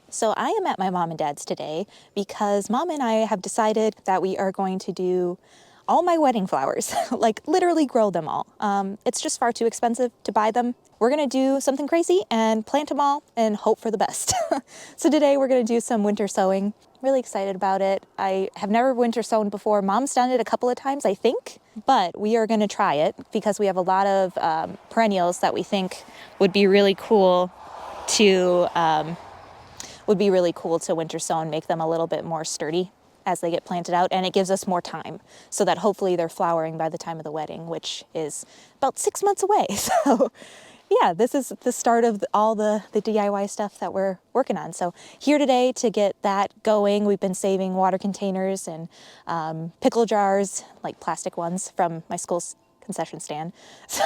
So I am at my mom and dad's today because mom and I have decided that we are going to do all my wedding flowers, like literally grow them all. It's just far too expensive to buy them. We're gonna do something crazy and plant them all and hope for the best. So today we're gonna do some winter sowing. Really excited about it. I have never winter sown before. Mom's done it a couple of times, I think, but we are gonna try it because we have a lot of perennials that we think would be really cool to winter sow and make them a little bit more sturdy as they get planted out, and it gives us more time so that hopefully they're flowering by the time of the wedding, which is about 6 months away. So yeah, this is the start of all the DIY stuff that we're working on. So here today to get that going, we've been saving water containers and pickle jars, like plastic ones from my school's concession stand. So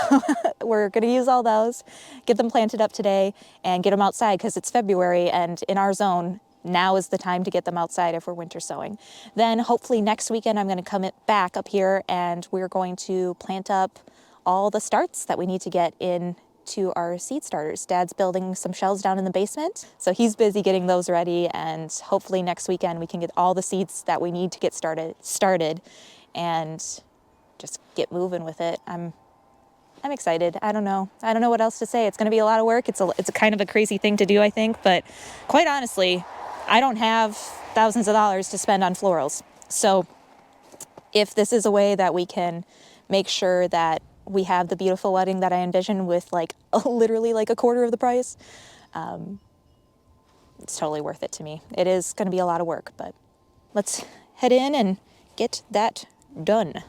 we're going to use all those, get them planted up today, and get them outside because it's February, and in our zone, now is the time to get them outside if we're winter sowing. Then hopefully next weekend I'm going to come back up here and we're going to plant up all the starts that we need to get into our seed starters. Dad's building some shelves down in the basement, so he's busy getting those ready, and hopefully next weekend we can get all the seeds that we need to get started and just get moving with it. I'm excited. I don't know what else to say. It's going to be a lot of work. It's a kind of a crazy thing to do, I think, but quite honestly, I don't have thousands of dollars to spend on florals. So if this is a way that we can make sure that we have the beautiful wedding that I envision with literally a quarter of the price, it's totally worth it to me. It is going to be a lot of work, but let's head in and get that done.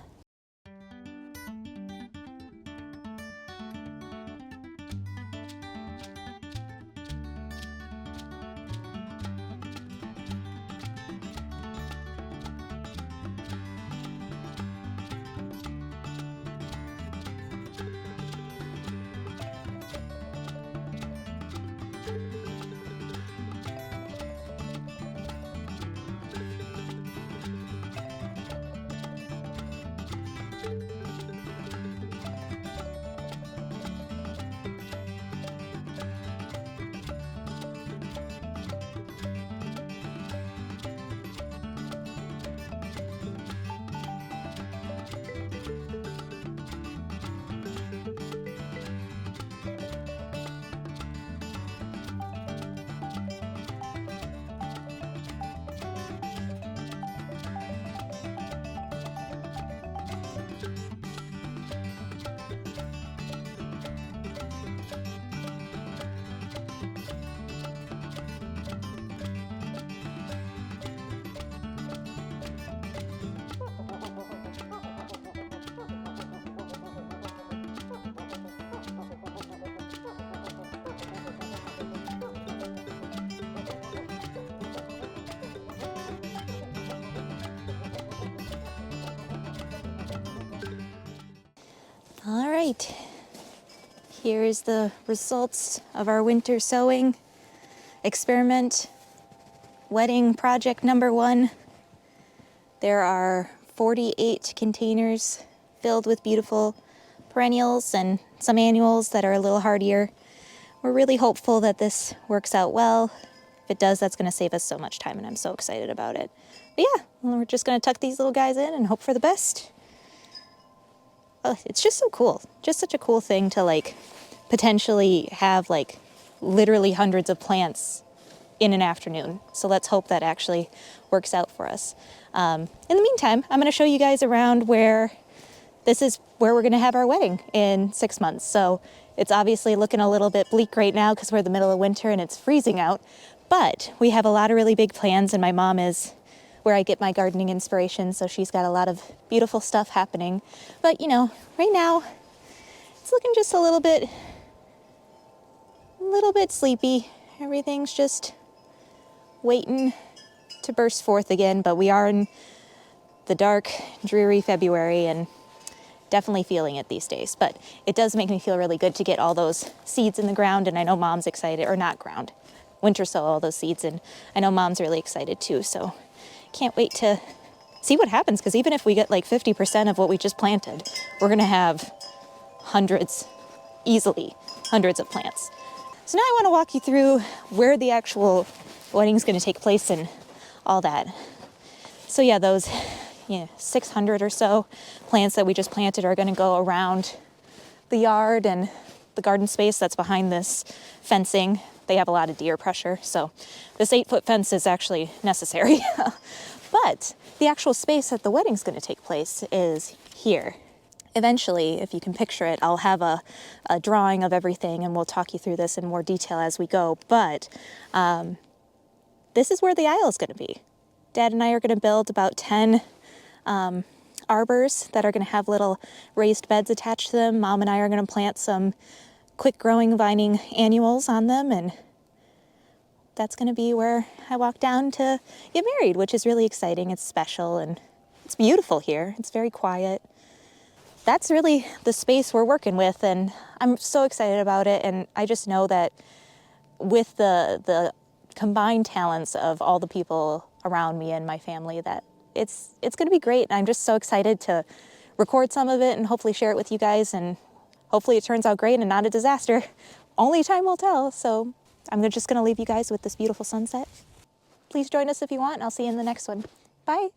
All right, here's the results of our winter sowing experiment, wedding project number 1. There are 48 containers filled with beautiful perennials and some annuals that are a little hardier. We're really hopeful that this works out well. If it does, that's going to save us so much time, and I'm so excited about it. But yeah, we're just going to tuck these little guys in and hope for the best. Oh, it's just so cool. Just such a cool thing to potentially have literally hundreds of plants in an afternoon. So let's hope that actually works out for us. In the meantime, I'm going to show you guys around where we're going to have our wedding in 6 months. So it's obviously looking a little bit bleak right now because we're in the middle of winter and it's freezing out. But we have a lot of really big plans, and my mom is where I get my gardening inspiration, so she's got a lot of beautiful stuff happening. But right now it's looking just a little bit sleepy. Everything's just waiting to burst forth again, but we are in the dark, dreary February and definitely feeling it these days. But it does make me feel really good to get all those seeds in the ground, and I know Mom's excited, or not ground, winter sow all those seeds, and I know Mom's really excited too, so can't wait to see what happens, because even if we get 50% of what we just planted, we're going to have easily hundreds of plants. So now I want to walk you through where the actual wedding's going to take place and all that. So yeah, those 600 or so plants that we just planted are going to go around the yard and the garden space that's behind this fencing. They have a lot of deer pressure, so this 8-foot fence is actually necessary. But the actual space that the wedding's going to take place is here. Eventually, if you can picture it, I'll have a drawing of everything and we'll talk you through this in more detail as we go. But this is where the aisle is going to be. Dad and I are going to build about 10 arbors that are going to have little raised beds attached to them. Mom and I are going to plant some quick growing vining annuals on them, and that's going to be where I walk down to get married, which is really exciting. It's special and it's beautiful here. It's very quiet. That's really the space we're working with, and I'm so excited about it. And I just know that with the combined talents of all the people around me and my family, that it's going to be great. And I'm just so excited to record some of it and hopefully share it with you guys, and hopefully it turns out great and not a disaster. Only time will tell. So I'm just going to leave you guys with this beautiful sunset. Please join us if you want, and I'll see you in the next one. Bye.